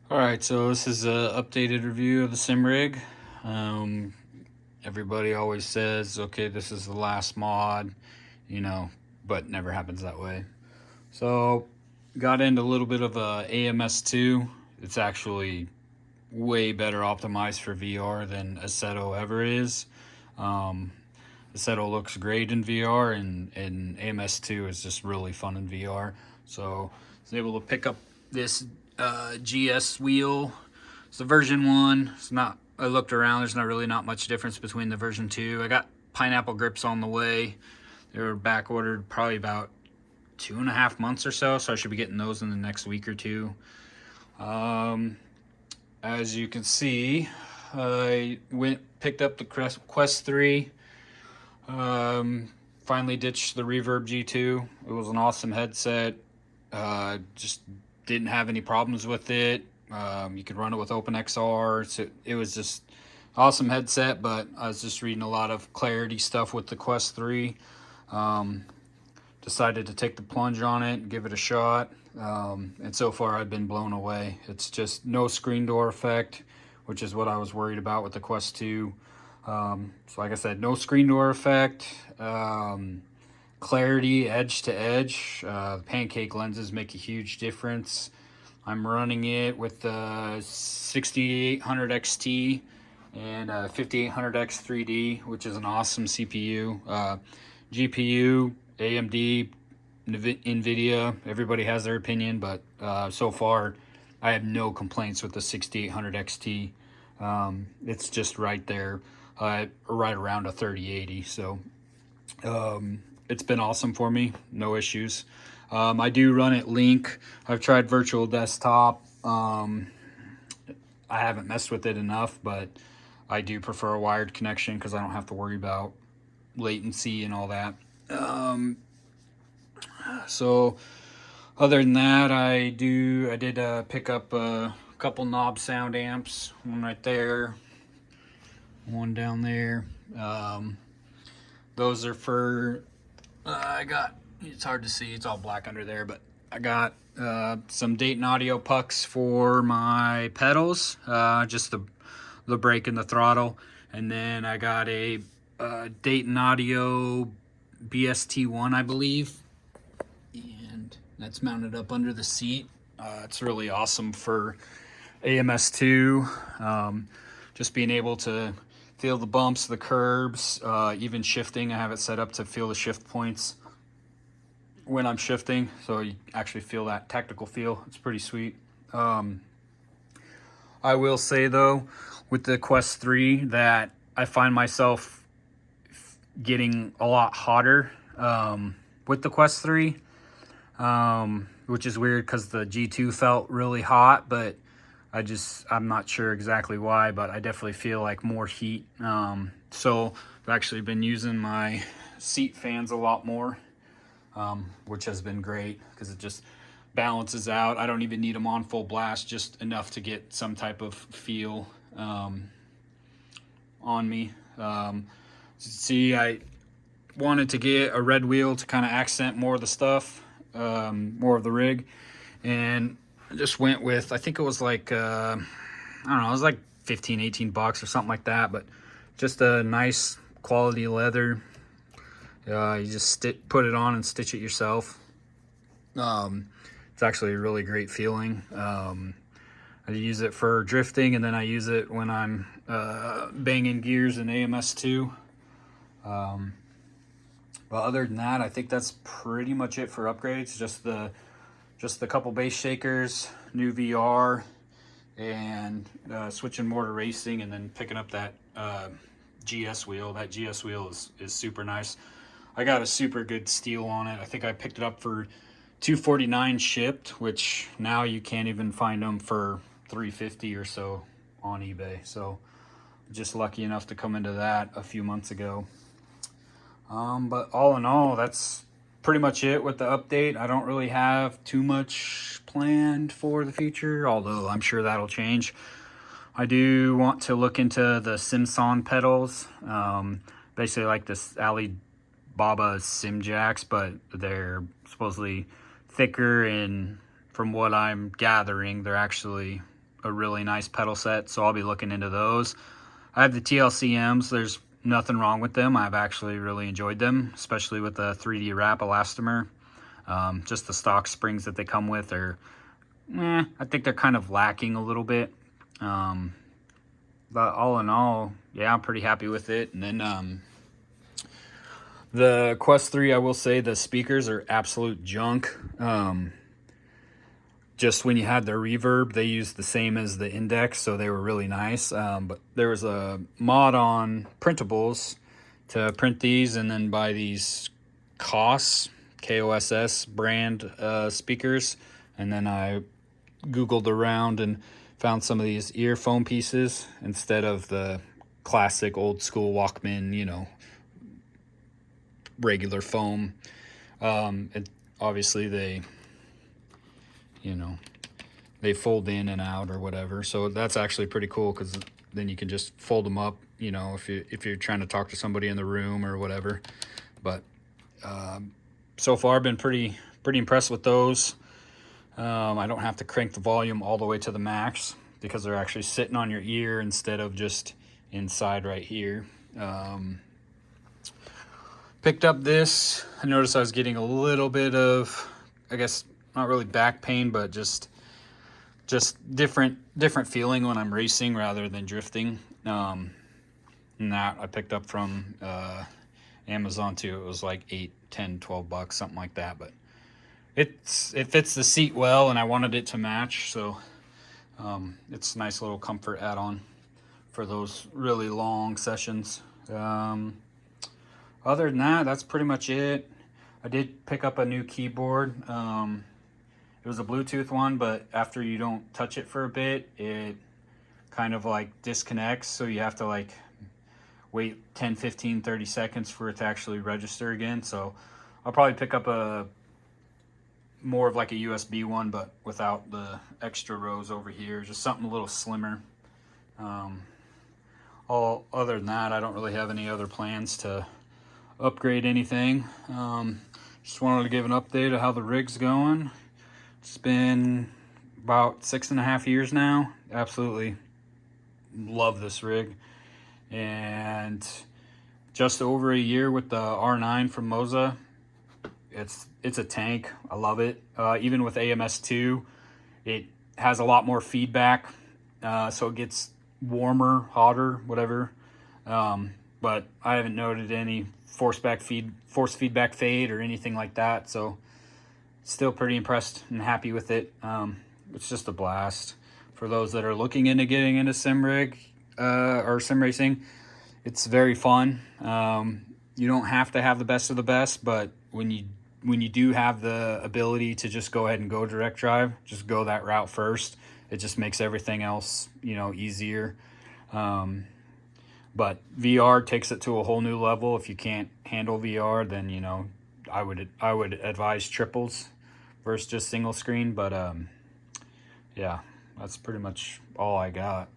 Alright, so this is a updated review of the SimRig. Um, Everybody always says, okay, this is the last mod, you know, but never happens that way. So, got into a little bit of AMS2. It's actually way better optimized for VR than Assetto ever is. Um, Assetto looks great in VR, and AMS2 is just really fun in VR. So, I was able to pick up this GS wheel. It's the version 1. It's not. I looked around. There's not much difference between the version 2. I got pineapple grips on the way. They were back ordered probably about 2.5 months or so. So I should be getting those in the next week or two. As you can see, I picked up the Quest 3. Finally ditched the Reverb G2. It was an awesome headset. Just didn't have any problems with it. You could run it with OpenXR. So it was just awesome headset, but I was just reading a lot of Clarity stuff with the Quest 3. Decided to take the plunge on it and give it a shot. And so far I've been blown away. It's just no screen door effect, which is what I was worried about with the Quest 2. So like I said, no screen door effect. Clarity edge to edge. Pancake lenses make a huge difference. I'm running it with the 6800 XT and 5800X 3D, which is an awesome CPU. GPU, AMD, NVIDIA, everybody has their opinion, but so far I have no complaints with the 6800 XT. It's just right there, right around a 3080. So it's been awesome for me, no issues. I do run it Link. I've tried Virtual Desktop. I haven't messed with it enough, but I do prefer a wired connection because I don't have to worry about latency and all that. So other than that, I did pick up a couple knob sound amps. One right there, one down there. Those are for I got. It's hard to see. It's all black under there, but I got some Dayton Audio pucks for my pedals, just the brake and the throttle, and then I got a Dayton Audio BST1, I believe, and that's mounted up under the seat. It's really awesome for AMS2. Just being able to feel the bumps, the curbs, even shifting. I have it set up to feel the shift points when I'm shifting, so you actually feel that tactical feel. It's pretty sweet. I will say though, with the Quest 3, that I find myself getting a lot hotter with the Quest 3, which is weird because the G2 felt really hot, but I'm not sure exactly why, but I definitely feel like more heat. So I've actually been using my seat fans a lot more, which has been great because it just balances out. I don't even need them on full blast, just enough to get some type of feel on me. See, I wanted to get a red wheel to kind of accent more of the stuff, more of the rig, and I just went with, I think it was like, I don't know, it was like 15, 18 bucks or something like that, but just a nice quality leather. You just put it on and stitch it yourself. It's actually a really great feeling. I use it for drifting, and then I use it when I'm banging gears in AMS2. But other than that, I think that's pretty much it for upgrades. Just the couple bass shakers, new VR, and switching more to racing, and then picking up that GS wheel. That GS wheel is super nice. I got a super good steal on it. I think I picked it up for $249 shipped, which now you can't even find them for $350 or so on eBay. So just lucky enough to come into that a few months ago. But all in all, that's pretty much it with the update. I don't really have too much planned for the future, although I'm sure that'll change. I do want to look into the Simson pedals, basically like this Alibaba Sim Jacks, but they're supposedly thicker, and from what I'm gathering, they're actually a really nice pedal set, so I'll be looking into those. I have the TLCMs. There's nothing wrong with them. I've actually really enjoyed them, especially with the 3D wrap elastomer. Just the stock springs that they come with are, I think they're kind of lacking a little bit. But all in all, yeah, I'm pretty happy with it. And then the Quest 3, I will say the speakers are absolute junk. Just when you had their reverb, they used the same as the Index, so they were really nice. But there was a mod on printables to print these and then buy these KOSS brand speakers. And then I Googled around and found some of these earphone pieces instead of the classic old school Walkman, you know, regular foam. And obviously they, you know, they fold in and out or whatever, so that's actually pretty cool because then you can just fold them up, you know, if you're trying to talk to somebody in the room or whatever. But so far I've been pretty impressed with those. I don't have to crank the volume all the way to the max because they're actually sitting on your ear instead of just inside right here. Picked up this. I noticed I was getting a little bit of, I guess, not really back pain, but just different feeling when I'm racing rather than drifting. And that I picked up from Amazon too. It was like $8, $10, $12, something like that. But it fits the seat well, and I wanted it to match, so it's a nice little comfort add-on for those really long sessions. Other than that, that's pretty much it. I did pick up a new keyboard. It was a Bluetooth one, but after you don't touch it for a bit, it kind of like disconnects, so you have to like wait 10, 15, 30 seconds for it to actually register again. So I'll probably pick up a more of like a USB one, but without the extra rows over here, just something a little slimmer. All other than that, I don't really have any other plans to upgrade anything. Just wanted to give an update of how the rig's going. It's been about 6.5 years now. Absolutely love this rig. And just over a year with the R9 from Moza. It's a tank. I love it. Even with AMS2, it has a lot more feedback. So it gets warmer, hotter, whatever. But I haven't noted any force feedback fade or anything like that. So still pretty impressed and happy with it. It's just a blast. For those that are looking into getting into sim rig or sim racing, it's very fun. You don't have to have the best of the best, but when you do have the ability to just go ahead and go direct drive, just go that route first. It just makes everything else, you know, easier. But VR takes it to a whole new level. If you can't handle VR, then, you know, I would advise triples versus just single screen. But yeah, that's pretty much all I got.